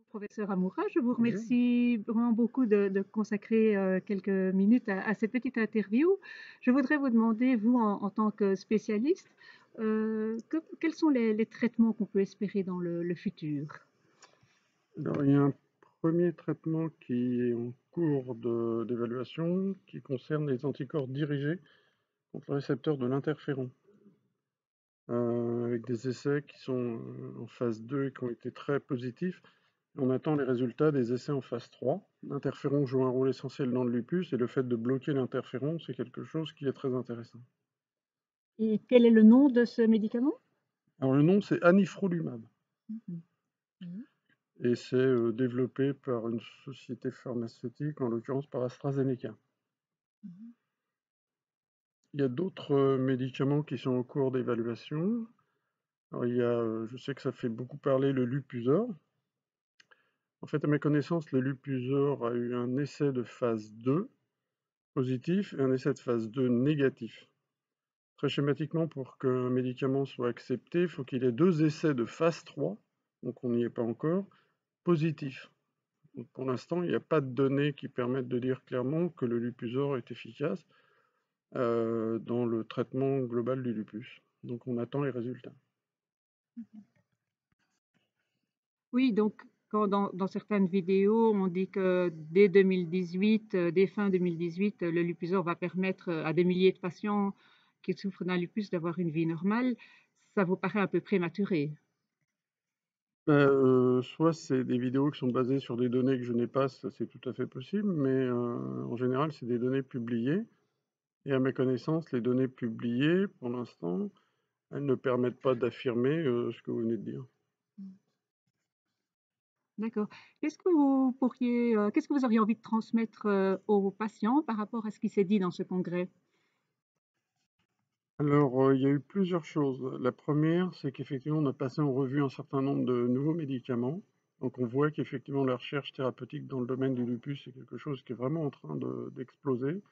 Professeur Amoura, je vous Bonjour. remercie vraiment beaucoup de consacrer quelques minutes à cette petite interview. Je voudrais vous demander, vous, en tant que spécialiste, quels sont les traitements qu'on peut espérer dans le futur? Alors, il y a un premier traitement qui est en cours d'évaluation qui concerne les anticorps dirigés contre le récepteur de l'interféron, avec des essais qui sont en phase 2 et qui ont été très positifs. On attend les résultats des essais en phase 3. L'interféron joue un rôle essentiel dans le lupus et le fait de bloquer l'interféron, c'est quelque chose qui est très intéressant. Et quel est le nom de ce médicament? Alors le nom, c'est anifrolumab Mhm. Mhm. et c'est développé par une société pharmaceutique, en l'occurrence par AstraZeneca. Mhm. Il y a d'autres médicaments qui sont en cours d'évaluation. Alors, il y a, je sais que ça fait beaucoup parler, le Lupusor. En fait, à ma connaissance, le Lupusor a eu un essai de phase 2 positif et un essai de phase 2 négatif. Très schématiquement, pour qu'un médicament soit accepté, il faut qu'il ait 2 essais de phase 3, donc on n'y est pas encore, positifs. Donc pour l'instant, il n'y a pas de données qui permettent de dire clairement que le Lupusor est efficace dans le traitement global du lupus. Donc on attend les résultats. Oui, donc quand dans certaines vidéos, on dit que dès 2018, dès fin 2018, le Lupusor va permettre à des milliers de patients qui souffrent d'un lupus d'avoir une vie normale, ça vous paraît un peu prématuré? Soit c'est des vidéos qui sont basées sur des données que je n'ai pas, ça c'est tout à fait possible, mais en général, c'est des données publiées et à ma connaissance, les données publiées, pour l'instant, elles ne permettent pas d'affirmer, ce que vous venez de dire. D'accord. Qu'est-ce que vous auriez envie de transmettre, aux patients par rapport à ce qui s'est dit dans ce congrès? Alors, il y a eu plusieurs choses. La première, c'est qu'effectivement, on a passé en revue un certain nombre de nouveaux médicaments. Donc on voit qu'effectivement, la recherche thérapeutique dans le domaine du lupus, c'est quelque chose qui est vraiment en train d'exploser.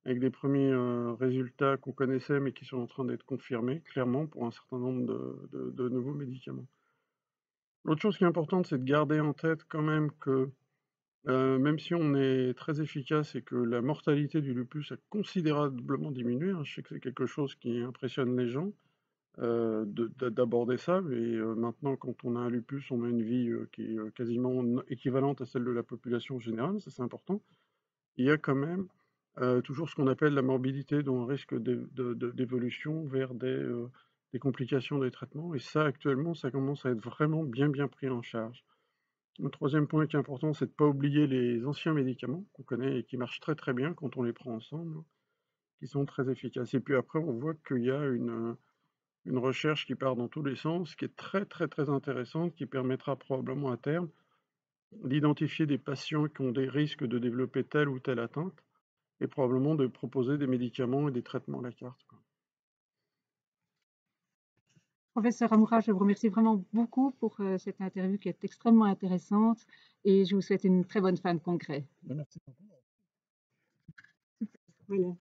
Avec des premiers résultats qu'on connaissait, mais qui sont en train d'être confirmés, clairement, pour un certain nombre de nouveaux médicaments. L'autre chose qui est importante, c'est de garder en tête quand même que même si on est très efficace et que la mortalité du lupus a considérablement diminué, hein, je sais que c'est quelque chose qui impressionne les gens, d'aborder ça, mais maintenant, quand on a un lupus, on a une vie qui est quasiment équivalente à celle de la population générale, ça c'est important. Il y a quand même toujours ce qu'on appelle la morbidité, dont un risque d'évolution vers des complications des traitements. Et ça, actuellement, ça commence à être vraiment bien pris en charge. Le troisième point qui est important, c'est de ne pas oublier les anciens médicaments qu'on connaît et qui marchent très bien quand on les prend ensemble, hein, qui sont très efficaces. Et puis après, on voit qu'il y a une recherche qui part dans tous les sens, qui est très intéressante, qui permettra probablement à terme d'identifier des patients qui ont des risques de développer telle ou telle atteinte et probablement de proposer des médicaments et des traitements à la carte, quoi. Professeur Amoura, je vous remercie vraiment beaucoup pour, cette interview qui est extrêmement intéressante et je vous souhaite une très bonne fin de congrès. Merci beaucoup. Voilà.